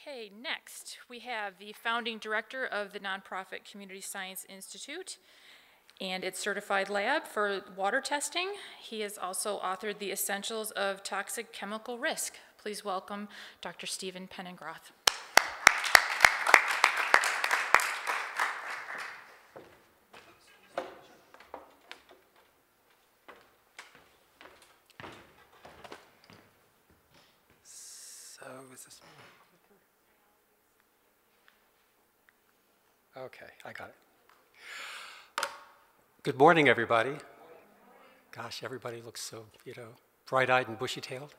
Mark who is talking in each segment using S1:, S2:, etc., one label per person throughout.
S1: Okay, next we have the founding director of the nonprofit Community Science Institute and its certified lab for water testing. He has also authored The Essentials of Toxic Chemical Risk. Please welcome Dr. Stephen Penningroth.
S2: Is this one? Okay, I got it. Good morning, everybody. Gosh, everybody looks so, bright-eyed and bushy-tailed.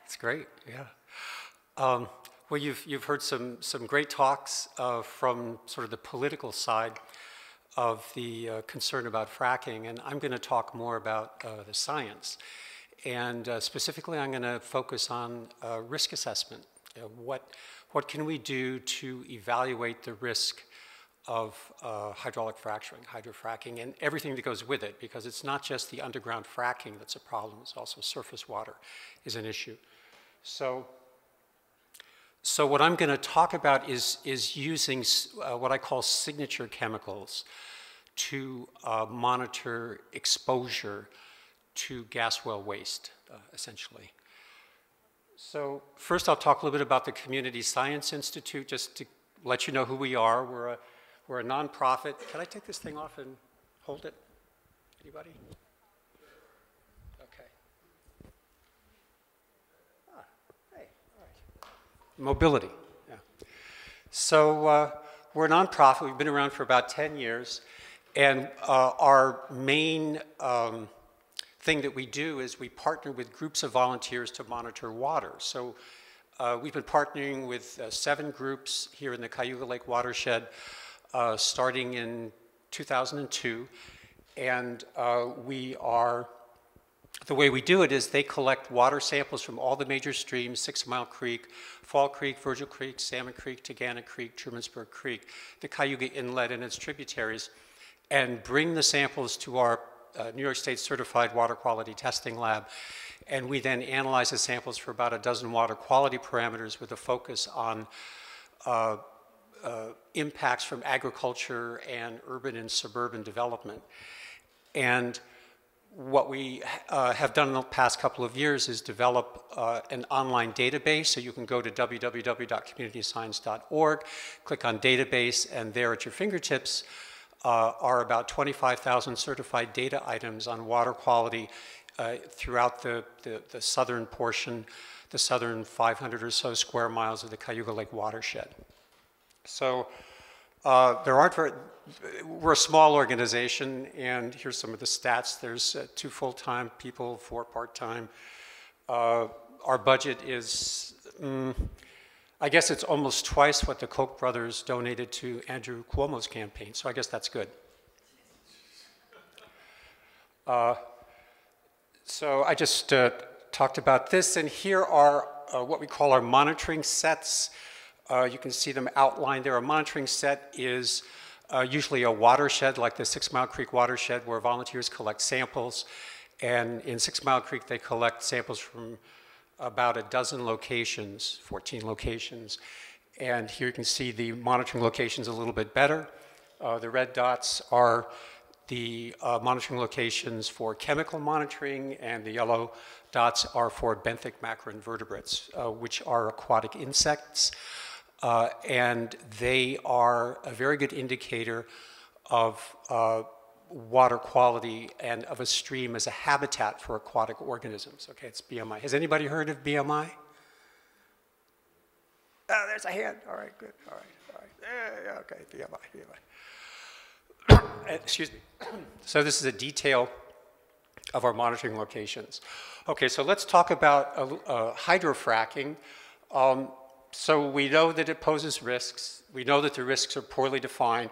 S2: It's great, yeah. Well, you've heard some great talks from sort of the political side of the concern about fracking, and I'm going to talk more about the science. And specifically, I'm going to focus on risk assessment. What can we do to evaluate the risk of hydraulic fracturing, hydrofracking, and everything that goes with it, because it's not just the underground fracking that's a problem, it's also surface water is an issue. So what I'm going to talk about is using what I call signature chemicals to monitor exposure to gas well waste, essentially. So first I'll talk a little bit about the Community Science Institute, just to let you know who we are. We're a nonprofit. Can I take this thing off and hold it? Anybody? Okay. Hey, all right. Mobility, yeah. So we're a nonprofit. We've been around for about 10 years. And our main thing that we do is we partner with groups of volunteers to monitor water. So we've been partnering with 7 groups here in the Cayuga Lake watershed starting in 2002. And the way we do it is they collect water samples from all the major streams, 6 Mile Creek, Fall Creek, Virgil Creek, Salmon Creek, Tagana Creek, Trumansburg Creek, the Cayuga Inlet and its tributaries, and bring the samples to our New York State Certified Water Quality Testing Lab. And we then analyze the samples for about a dozen water quality parameters with a focus on impacts from agriculture and urban and suburban development. And what we have done in the past couple of years is develop an online database. So you can go to www.communityscience.org, click on database, and there at your fingertips are about 25,000 certified data items on water quality throughout the southern portion, the southern 500 or so square miles of the Cayuga Lake watershed. So we're a small organization, and here's some of the stats. There's 2 full-time people, 4 part-time. Our budget is, I guess it's almost twice what the Koch brothers donated to Andrew Cuomo's campaign, so I guess that's good. So I just talked about this, and here are what we call our monitoring sets. You can see them outlined there. A monitoring set is usually a watershed, like the 6 Mile Creek watershed, where volunteers collect samples. And in 6 Mile Creek, they collect samples from about a dozen locations, 14 locations. And here you can see the monitoring locations a little bit better. The red dots are the monitoring locations for chemical monitoring, and the yellow dots are for benthic macroinvertebrates, which are aquatic insects. And they are a very good indicator of water quality and of a stream as a habitat for aquatic organisms. Okay, it's BMI. Has anybody heard of BMI? Oh, there's a hand. All right, good. All right. Yeah, okay, BMI. Excuse me. So this is a detail of our monitoring locations. Okay, so let's talk about hydrofracking. So we know that it poses risks. We know that the risks are poorly defined.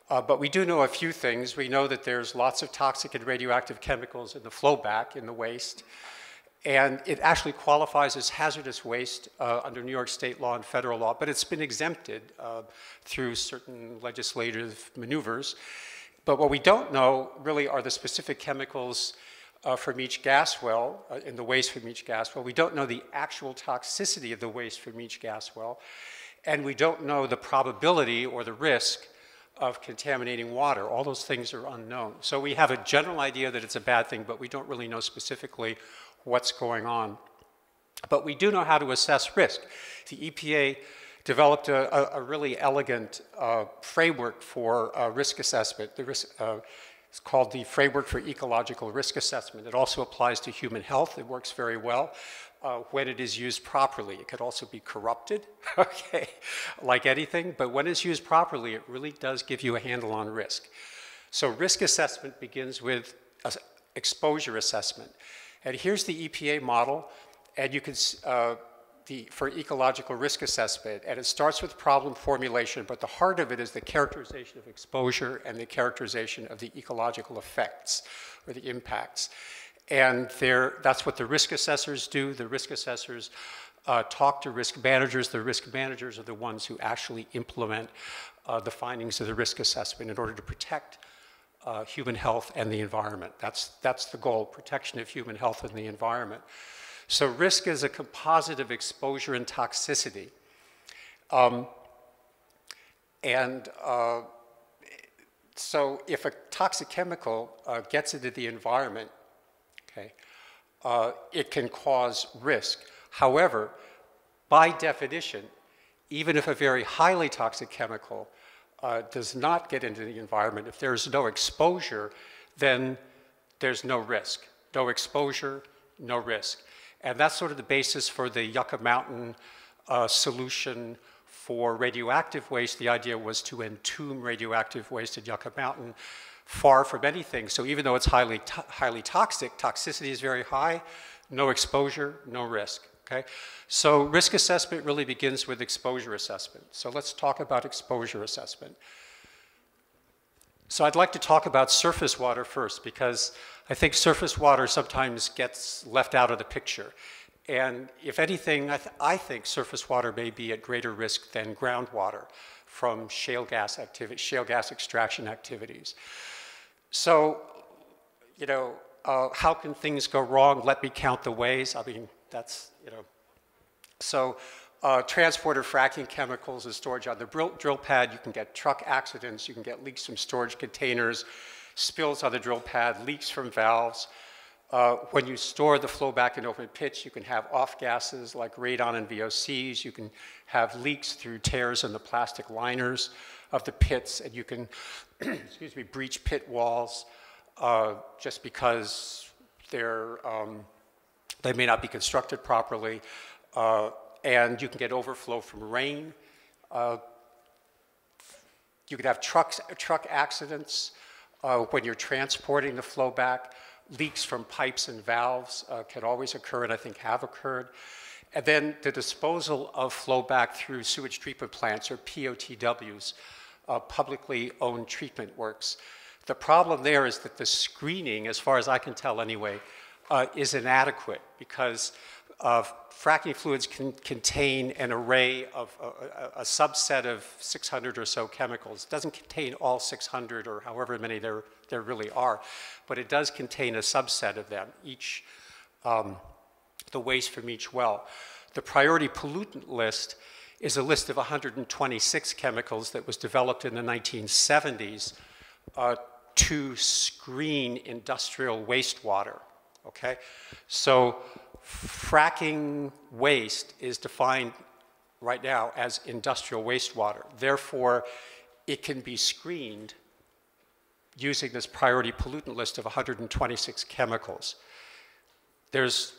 S2: But we do know a few things. We know that there's lots of toxic and radioactive chemicals in the flowback, in the waste. And it actually qualifies as hazardous waste under New York state law and federal law, but it's been exempted through certain legislative maneuvers. But what we don't know really are the specific chemicals from each gas well, in the waste from each gas well. We don't know the actual toxicity of the waste from each gas well. And we don't know the probability or the risk of contaminating water. All those things are unknown. So we have a general idea that it's a bad thing, but we don't really know specifically what's going on. But we do know how to assess risk. The EPA developed a really elegant framework for risk assessment. It's called the Framework for Ecological Risk Assessment. It also applies to human health. It works very well when it is used properly. It could also be corrupted, okay, like anything, but when it's used properly, it really does give you a handle on risk. So risk assessment begins with exposure assessment. And here's the EPA model, and you can for ecological risk assessment, and it starts with problem formulation, but the heart of it is the characterization of exposure and the characterization of the ecological effects or the impacts. And that's what the risk assessors do. The risk assessors talk to risk managers. The risk managers are the ones who actually implement the findings of the risk assessment in order to protect human health and the environment. That's the goal, protection of human health and the environment. So risk is a composite of exposure and toxicity. So if a toxic chemical gets into the environment, okay, it can cause risk. However, by definition, even if a very highly toxic chemical does not get into the environment, if there's no exposure, then there's no risk. No exposure, no risk. And that's sort of the basis for the Yucca Mountain solution for radioactive waste. The idea was to entomb radioactive waste at Yucca Mountain far from anything. So even though it's highly toxic, toxicity is very high, no exposure, no risk. Okay? So risk assessment really begins with exposure assessment. So let's talk about exposure assessment. So I'd like to talk about surface water first, because I think surface water sometimes gets left out of the picture. And if anything, I think surface water may be at greater risk than groundwater from shale gas extraction activities. So, you know, how can things go wrong? Let me count the ways. I mean, that's, you know. So transport of fracking chemicals and storage on the drill pad, you can get truck accidents, you can get leaks from storage containers, spills on the drill pad, leaks from valves. When you store the flowback in open pits, you can have off gases like radon and VOCs. You can have leaks through tears in the plastic liners of the pits, and you can, excuse me, breach pit walls just because they may not be constructed properly. And you can get overflow from rain. You could have truck accidents when you're transporting the flowback. Leaks from pipes and valves can always occur, and I think have occurred. And then the disposal of flowback through sewage treatment plants, or POTWs, publicly owned treatment works. The problem there is that the screening, as far as I can tell anyway, is inadequate, because fracking fluids can contain an array of a subset of 600 or so chemicals. It doesn't contain all 600 or however many there really are, but it does contain a subset of them, the waste from each well. The priority pollutant list is a list of 126 chemicals that was developed in the 1970s to screen industrial wastewater, okay? So fracking waste is defined right now as industrial wastewater. Therefore, it can be screened using this priority pollutant list of 126 chemicals. There's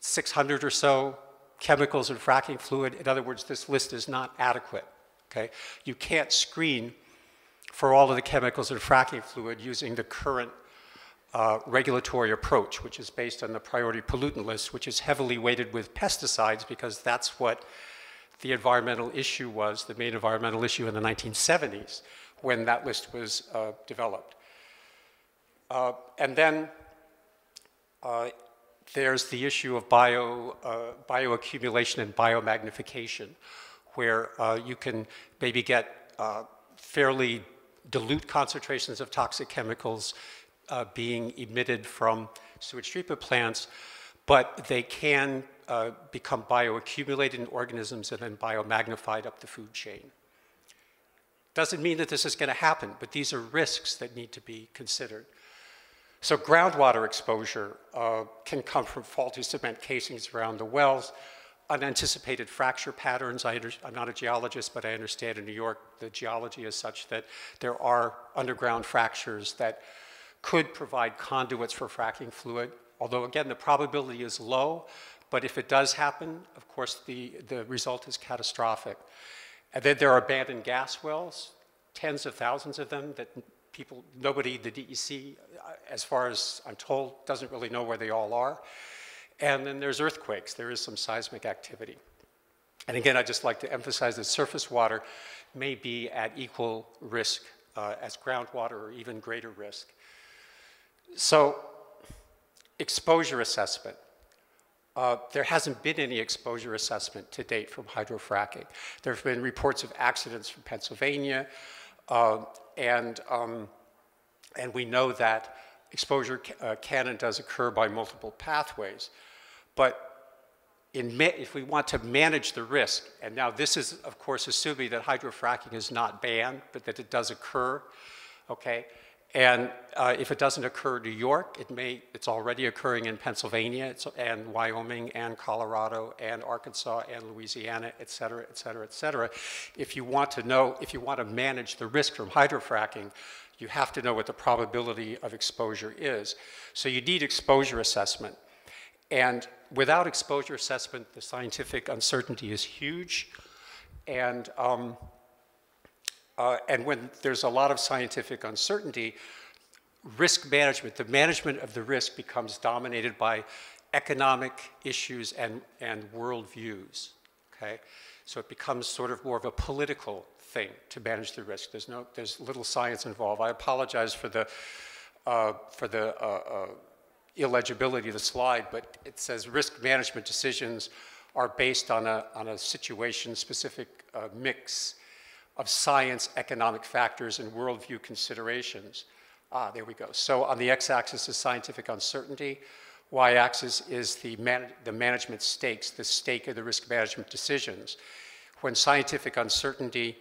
S2: 600 or so chemicals in fracking fluid. In other words, this list is not adequate, okay? You can't screen for all of the chemicals in fracking fluid using the current regulatory approach, which is based on the priority pollutant list, which is heavily weighted with pesticides, because that's what the environmental issue was, the main environmental issue in the 1970s, when that list was developed. And then there's the issue of bioaccumulation and biomagnification, where you can maybe get fairly dilute concentrations of toxic chemicals being emitted from sewage treatment plants, but they can become bioaccumulated in organisms and then biomagnified up the food chain. Doesn't mean that this is going to happen, but these are risks that need to be considered. So groundwater exposure can come from faulty cement casings around the wells, unanticipated fracture patterns. I'm not a geologist, but I understand in New York the geology is such that there are underground fractures that could provide conduits for fracking fluid, although again the probability is low, but if it does happen, of course the result is catastrophic. And then there are abandoned gas wells, tens of thousands of them that nobody, the DEC, as far as I'm told, doesn't really know where they all are. And then there's earthquakes. There is some seismic activity. And again, I'd just like to emphasize that surface water may be at equal risk as groundwater or even greater risk. So exposure assessment. There hasn't been any exposure assessment to date from hydrofracking. There have been reports of accidents from Pennsylvania, and we know that exposure can and does occur by multiple pathways. But if we want to manage the risk, and now this is, of course, assuming that hydrofracking is not banned, but that it does occur, okay? And if it doesn't occur in New York, it's already occurring in Pennsylvania and Wyoming and Colorado and Arkansas and Louisiana, et cetera, et cetera, et cetera. If you want to manage the risk from hydrofracking, you have to know what the probability of exposure is. So you need exposure assessment. And without exposure assessment, the scientific uncertainty is huge. And when there's a lot of scientific uncertainty, risk management, the management of the risk becomes dominated by economic issues and worldviews, okay? So it becomes sort of more of a political thing to manage the risk. There's little science involved. I apologize for the illegibility of the slide, but it says risk management decisions are based on a situation-specific mix of science, economic factors, and worldview considerations. There we go. So on the x-axis is scientific uncertainty. Y-axis is the management stakes, the stake of the risk management decisions. When scientific uncertainty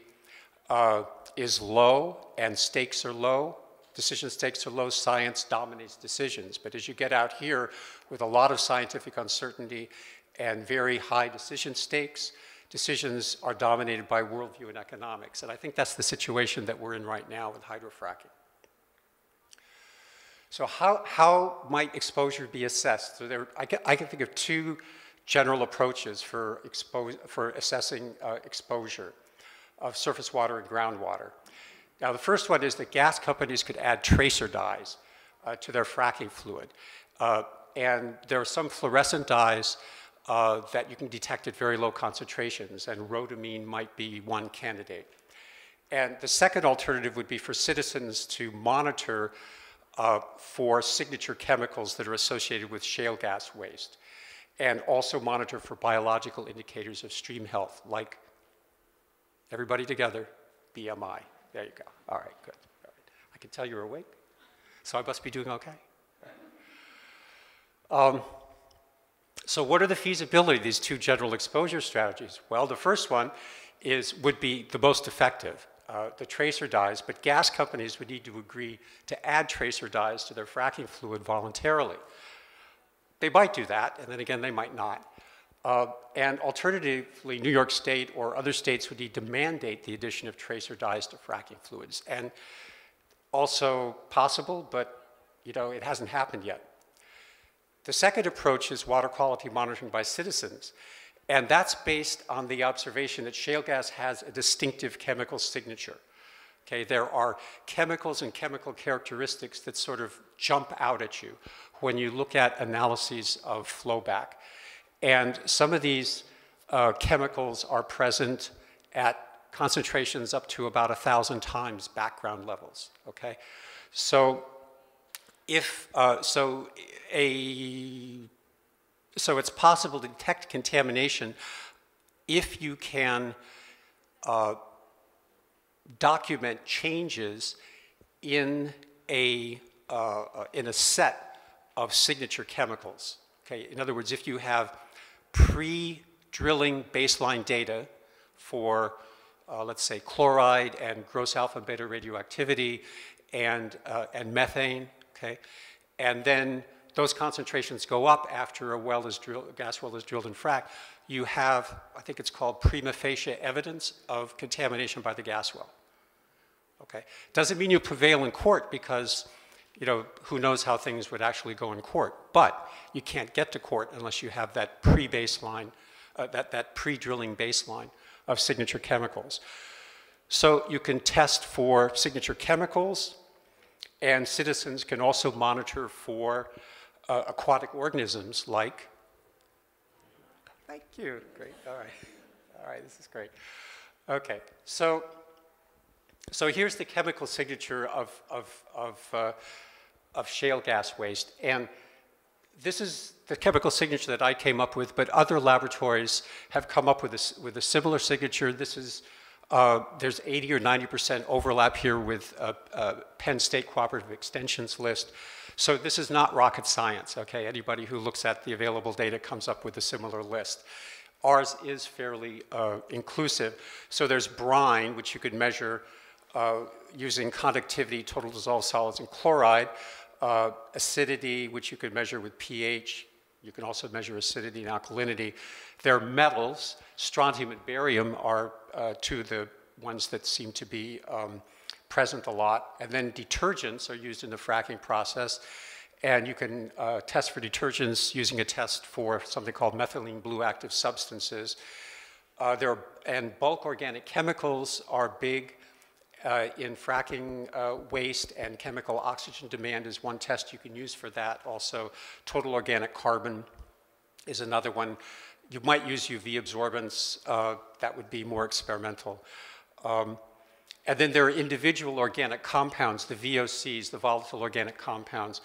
S2: is low and stakes are low, decision stakes are low, science dominates decisions. But as you get out here with a lot of scientific uncertainty and very high decision stakes, decisions are dominated by worldview and economics. And I think that's the situation that we're in right now with hydrofracking. So how might exposure be assessed? So I can think of two general approaches for assessing exposure of surface water and groundwater. Now, the first one is that gas companies could add tracer dyes to their fracking fluid. And there are some fluorescent dyes that you can detect at very low concentrations, and rhodamine might be one candidate. And the second alternative would be for citizens to monitor for signature chemicals that are associated with shale gas waste, and also monitor for biological indicators of stream health, like, everybody together, BMI. There you go. All right, good. All right. I can tell you're awake, so I must be doing okay. So what are the feasibility of these two general exposure strategies? Well, the first one would be the most effective, the tracer dyes, but gas companies would need to agree to add tracer dyes to their fracking fluid voluntarily. They might do that, and then again, they might not. And alternatively, New York State or other states would need to mandate the addition of tracer dyes to fracking fluids. And also possible, but it hasn't happened yet. The second approach is water quality monitoring by citizens. And that's based on the observation that shale gas has a distinctive chemical signature. Okay, there are chemicals and chemical characteristics that sort of jump out at you when you look at analyses of flowback. And some of these chemicals are present at concentrations up to about 1,000 times background levels, okay? So so it's possible to detect contamination if you can document changes in a set of signature chemicals. Okay, in other words, if you have pre-drilling baseline data for, let's say, chloride and gross alpha and beta radioactivity and methane, okay, and then those concentrations go up after a gas well is drilled and fracked, you have, I think it's called prima facie evidence of contamination by the gas well. Okay, doesn't mean you prevail in court because, you know, who knows how things would actually go in court. But you can't get to court unless you have that pre-baseline, that pre-drilling baseline of signature chemicals. So you can test for signature chemicals, and citizens can also monitor for aquatic organisms like, thank you, great, all right, this is great. Okay, so here's the chemical signature of shale gas waste, and this is the chemical signature that I came up with, but other laboratories have come up with a similar signature. This is, there's 80 or 90% overlap here with Penn State Cooperative Extension's list. So this is not rocket science, okay? Anybody who looks at the available data comes up with a similar list. Ours is fairly inclusive. So there's brine, which you could measure using conductivity, total dissolved solids, and chloride. Acidity, which you could measure with pH. You can also measure acidity and alkalinity. There are metals. Strontium and barium are two of the ones that seem to be present a lot. And then detergents are used in the fracking process. And you can test for detergents using a test for something called methylene blue active substances. And bulk organic chemicals are big in fracking waste, and chemical oxygen demand is one test you can use for that. Also, total organic carbon is another one. You might use UV absorbance. That would be more experimental. And then there are individual organic compounds, the VOCs, the volatile organic compounds.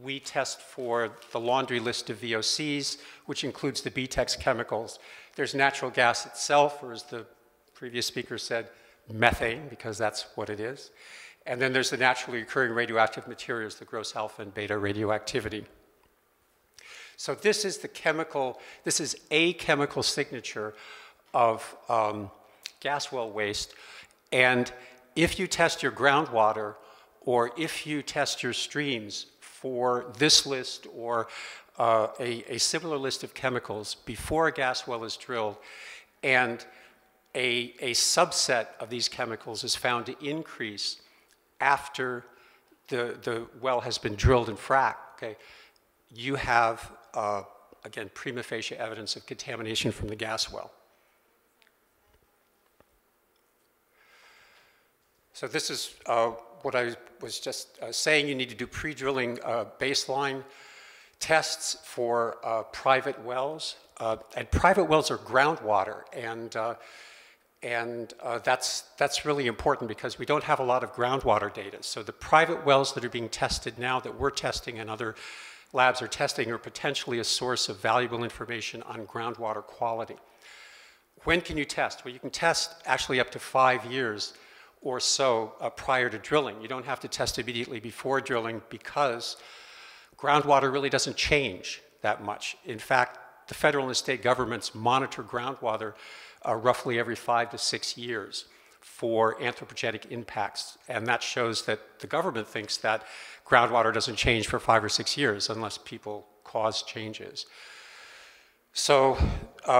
S2: We test for the laundry list of VOCs, which includes the BTEX chemicals. There's natural gas itself, or as the previous speaker said, methane, because that's what it is. And then there's the naturally occurring radioactive materials, the gross alpha and beta radioactivity. So this is a chemical signature of gas well waste. And if you test your groundwater, or if you test your streams for this list or a similar list of chemicals before a gas well is drilled, and a subset of these chemicals is found to increase after the well has been drilled and fracked, okay, you have, again, prima facie evidence of contamination from the gas well. So this is what I was just saying. You need to do pre-drilling baseline tests for private wells. And private wells are groundwater, and that's really important because we don't have a lot of groundwater data. So the private wells that are being tested now, that we're testing and other labs are testing, are potentially a source of valuable information on groundwater quality. When can you test? Well, you can test actually up to 5 years or so prior to drilling. You don't have to test immediately before drilling because groundwater really doesn't change that much. In fact, the federal and state governments monitor groundwater roughly every 5 to 6 years for anthropogenic impacts. And that shows that the government thinks that groundwater doesn't change for 5 or 6 years unless people cause changes. So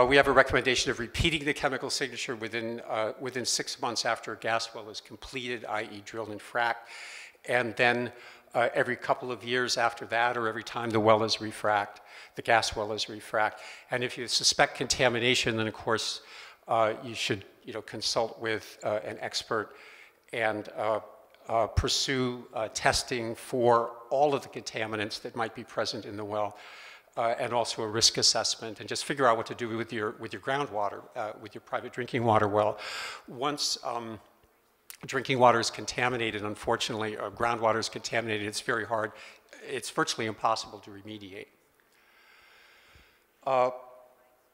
S2: we have a recommendation of repeating the chemical signature within 6 months after a gas well is completed, i.e. drilled and fracked, and then every couple of years after that, or every time the well is refracked, the gas well is refracked. And if you suspect contamination, then of course you should consult with an expert and pursue testing for all of the contaminants that might be present in the well. And also a risk assessment, and just figure out what to do with your groundwater, with your private drinking water well. Once drinking water is contaminated, unfortunately, or groundwater is contaminated, it's very hard. It's virtually impossible to remediate.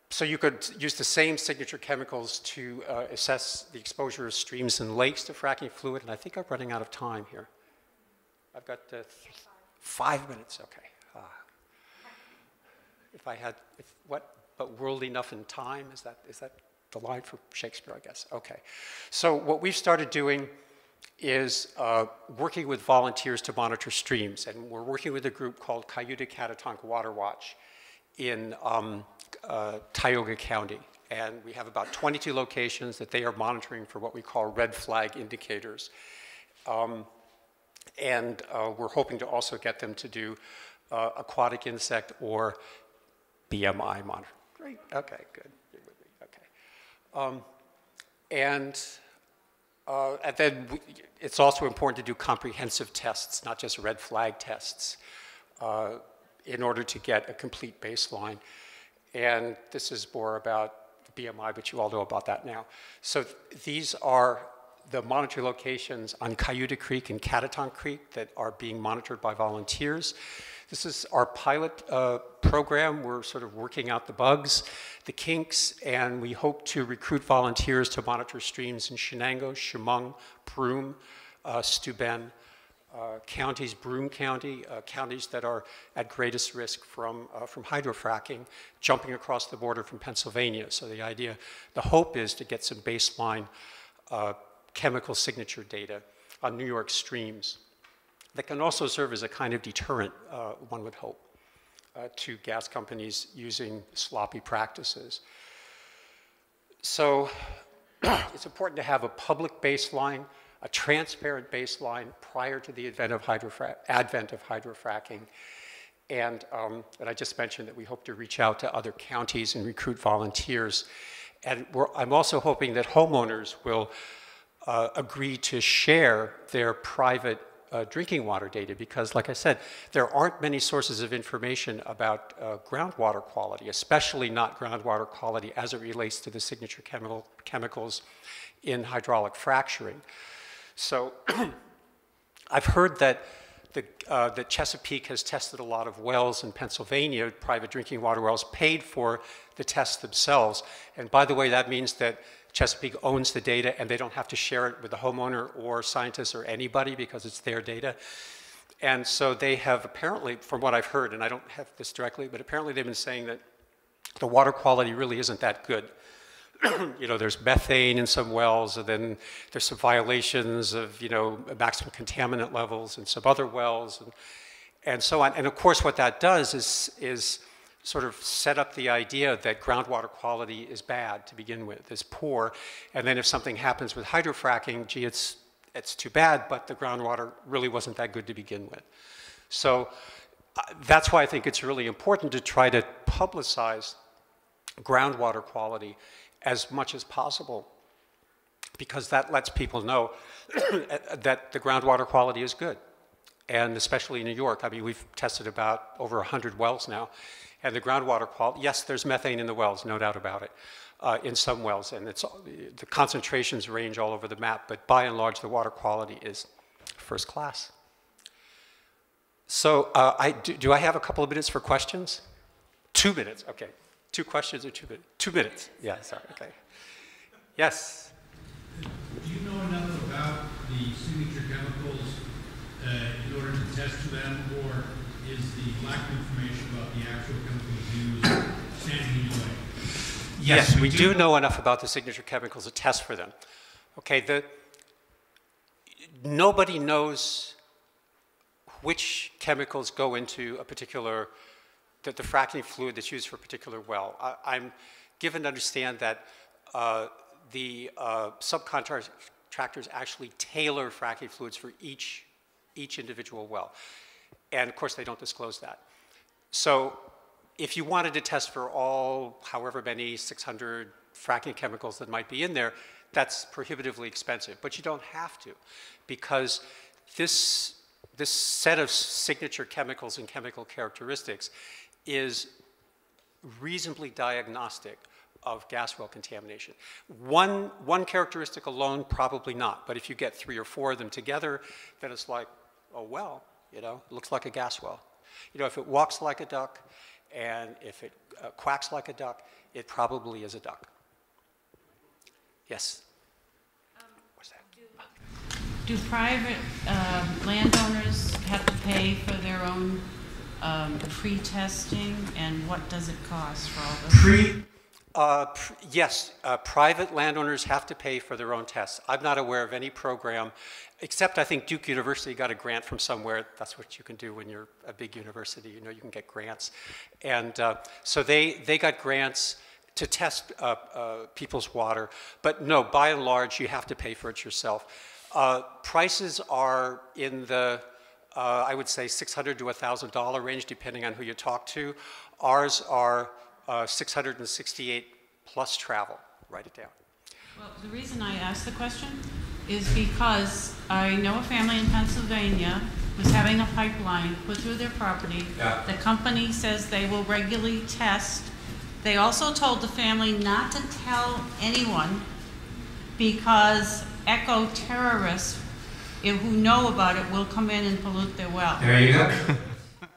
S2: So you could use the same signature chemicals to assess the exposure of streams and lakes to fracking fluid, and I think I'm running out of time here. I've got 5 minutes, okay. if I had, but world enough in time, is that the line from Shakespeare, I guess? Okay. So what we've started doing is working with volunteers to monitor streams, and we're working with a group called Cayuga-Catatonk Water Watch in Tioga County. And we have about 22 locations that they are monitoring for what we call red flag indicators. And we're hoping to also get them to do aquatic insect or BMI monitor. Great, okay, good. Okay. And then it's also important to do comprehensive tests, not just red flag tests, in order to get a complete baseline. And this is more about BMI, but you all know about that now. So these are the monitoring locations on Cayuga Creek and Catatonk Creek that are being monitored by volunteers. This is our pilot program. We're sort of working out the bugs, the kinks, and we hope to recruit volunteers to monitor streams in Shenango, Chemung, Broome, Steuben counties, Broome County, counties that are at greatest risk from hydrofracking, jumping across the border from Pennsylvania. So the hope is to get some baseline chemical signature data on New York streams that can also serve as a kind of deterrent, one would hope, to gas companies using sloppy practices. So it's important to have a public baseline, a transparent baseline prior to the advent of hydrofracking. And I just mentioned that we hope to reach out to other counties and recruit volunteers. And I'm also hoping that homeowners will agree to share their private drinking water data, because like I said, there aren't many sources of information about groundwater quality, especially not groundwater quality as it relates to the signature chemicals in hydraulic fracturing. So I've heard that that Chesapeake has tested a lot of wells in Pennsylvania, private drinking water wells, paid for the tests themselves. And by the way, that means that Chesapeake owns the data and they don't have to share it with the homeowner or scientists or anybody because it's their data. And so they have apparently, from what I've heard, and I don't have this directly, but apparently they've been saying that the water quality really isn't that good. You know, there's methane in some wells, and then there's some violations of, you know, maximum contaminant levels in some other wells, and so on. And of course, what that does is sort of set up the idea that groundwater quality is bad to begin with, is poor, and then if something happens with hydrofracking, gee, it's too bad, but the groundwater really wasn't that good to begin with. So that's why I think it's really important to try to publicize groundwater quality as much as possible, because that lets people know that the groundwater quality is good. And especially in New York, I mean, we've tested about over 100 wells now, and the groundwater quality, yes, there's methane in the wells, no doubt about it, in some wells, and the concentrations range all over the map, but by and large, the water quality is first class. So do I have a couple of minutes for questions? 2 minutes, okay. 2 questions or 2 minutes? 2 minutes, yeah, sorry, okay. Yes?
S3: Do you know enough about the signature chemicals in order to test them, or is the lack of information about the actual chemicals used standing in your way?
S2: Yes, we do know enough about the signature chemicals to test for them. Okay, nobody knows which chemicals go into a particular, the fracking fluid that's used for a particular well. I'm given to understand that the subcontractors actually tailor fracking fluids for each individual well. And of course, they don't disclose that. So if you wanted to test for all, however many, 600 fracking chemicals that might be in there, that's prohibitively expensive. But you don't have to, because this set of signature chemicals and chemical characteristics is reasonably diagnostic of gas well contamination. One characteristic alone, probably not, but if you get 3 or 4 of them together, then it's like, oh well, you know, it looks like a gas well. You know, if it walks like a duck and if it quacks like a duck, it probably is a duck. Yes? What's that?
S4: Do private landowners have to pay for their own pre-testing, and what does it cost for all this?
S2: Yes, private landowners have to pay for their own tests. I'm not aware of any program, except I think Duke University got a grant from somewhere. That's what you can do when you're a big university. You know, you can get grants. And so they got grants to test people's water. But no, by and large, you have to pay for it yourself. Prices are in the, I would say, $600 to $1,000 range, depending on who you talk to. Ours are 668 plus travel. Write it down.
S4: Well, the reason I asked the question is because I know a family in Pennsylvania who's having a pipeline put through their property.
S2: Yeah.
S4: The company says they will regularly test. They also told the family not to tell anyone because eco-terrorists who know about it will come in and pollute their well.
S2: There you go.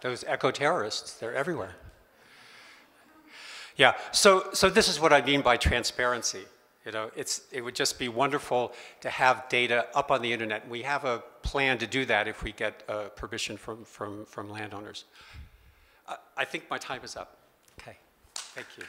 S2: Those eco-terrorists, they're everywhere. Yeah, so this is what I mean by transparency. You know, it would just be wonderful to have data up on the internet. We have a plan to do that if we get permission from landowners. I think my time is up. Okay, thank you.